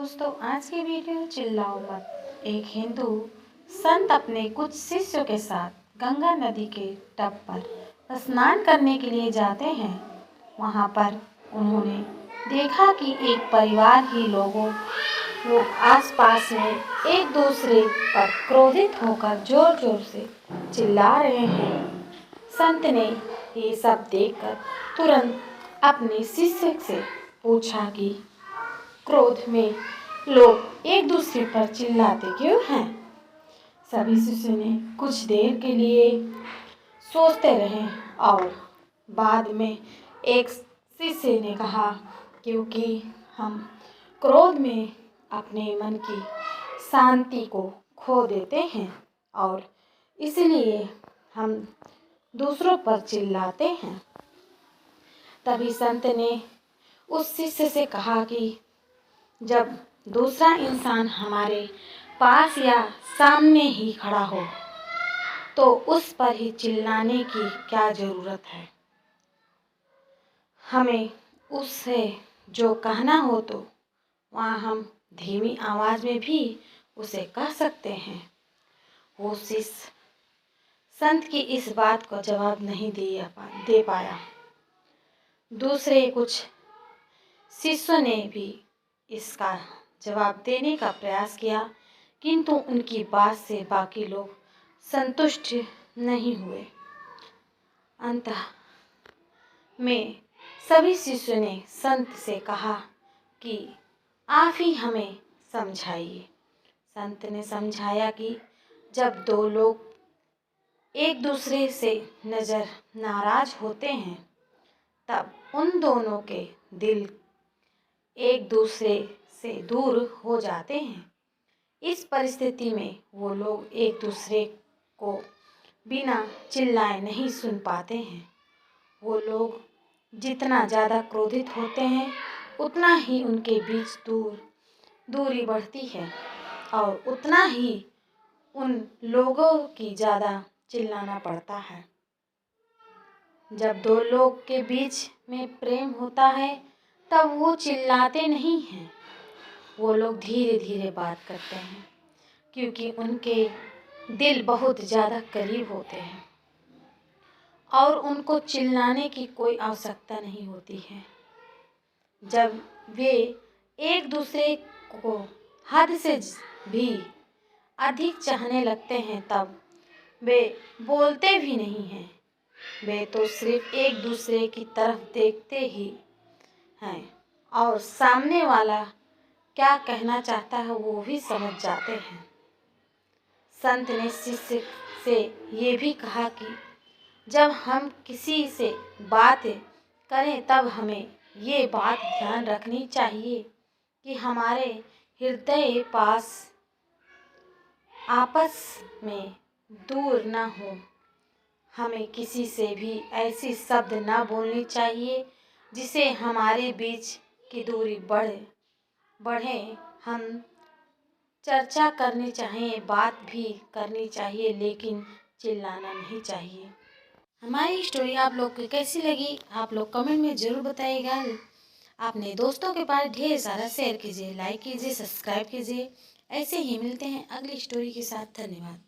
दोस्तों, आज की वीडियो चिल्लाओ मत। एक हिंदू संत अपने कुछ शिष्यों के साथ गंगा नदी के तट पर स्नान करने के लिए जाते हैं। वहां पर उन्होंने देखा कि एक परिवार ही लोग आसपास में एक दूसरे पर क्रोधित होकर जोर जोर से चिल्ला रहे हैं। संत ने ये सब देखकर तुरंत अपने शिष्य से पूछा कि क्रोध में लोग एक दूसरे पर चिल्लाते क्यों हैं? सभी शिष्यों ने कुछ देर के लिए सोचते रहे और बाद में एक शिष्य ने कहा, क्योंकि हम क्रोध में अपने मन की शांति को खो देते हैं और इसलिए हम दूसरों पर चिल्लाते हैं। तभी संत ने उस शिष्य से कहा कि जब दूसरा इंसान हमारे पास या सामने ही खड़ा हो तो उस पर ही चिल्लाने की क्या ज़रूरत है। हमें उससे जो कहना हो तो वहाँ हम धीमी आवाज़ में भी उसे कह सकते हैं। वो शिष्य संत की इस बात को जवाब नहीं दे पाया। दूसरे कुछ शिष्यों ने भी इसका जवाब देने का प्रयास किया, किंतु उनकी बात से बाकी लोग संतुष्ट नहीं हुए। अंततः में सभी शिष्यों ने संत से कहा कि आप ही हमें समझाइए। संत ने समझाया कि जब दो लोग एक दूसरे से नज़र नाराज होते हैं तब उन दोनों के दिल एक दूसरे से दूर हो जाते हैं। इस परिस्थिति में वो लोग एक दूसरे को बिना चिल्लाए नहीं सुन पाते हैं। वो लोग जितना ज़्यादा क्रोधित होते हैं उतना ही उनके बीच दूरी बढ़ती है और उतना ही उन लोगों की ज़्यादा चिल्लाना पड़ता है। जब दो लोग के बीच में प्रेम होता है तब वो चिल्लाते नहीं हैं। वो लोग धीरे धीरे बात करते हैं क्योंकि उनके दिल बहुत ज़्यादा करीब होते हैं और उनको चिल्लाने की कोई आवश्यकता नहीं होती है। जब वे एक दूसरे को हद से भी अधिक चाहने लगते हैं तब वे बोलते भी नहीं हैं। वे तो सिर्फ एक दूसरे की तरफ देखते ही हैं और सामने वाला क्या कहना चाहता है वो भी समझ जाते हैं। संत ने शिष्य से ये भी कहा कि जब हम किसी से बात करें तब हमें ये बात ध्यान रखनी चाहिए कि हमारे हृदय पास आपस में दूर न हो। हमें किसी से भी ऐसी शब्द ना बोलनी चाहिए जिससे हमारे बीच की दूरी बढ़े। हम चर्चा करनी चाहिए, बात भी करनी चाहिए, लेकिन चिल्लाना नहीं चाहिए। हमारी स्टोरी आप लोग को कैसी लगी आप लोग कमेंट में ज़रूर बताइएगा। अपने दोस्तों के पास ढेर सारा शेयर कीजिए, लाइक कीजिए, सब्सक्राइब कीजिए। ऐसे ही मिलते हैं अगली स्टोरी के साथ। धन्यवाद।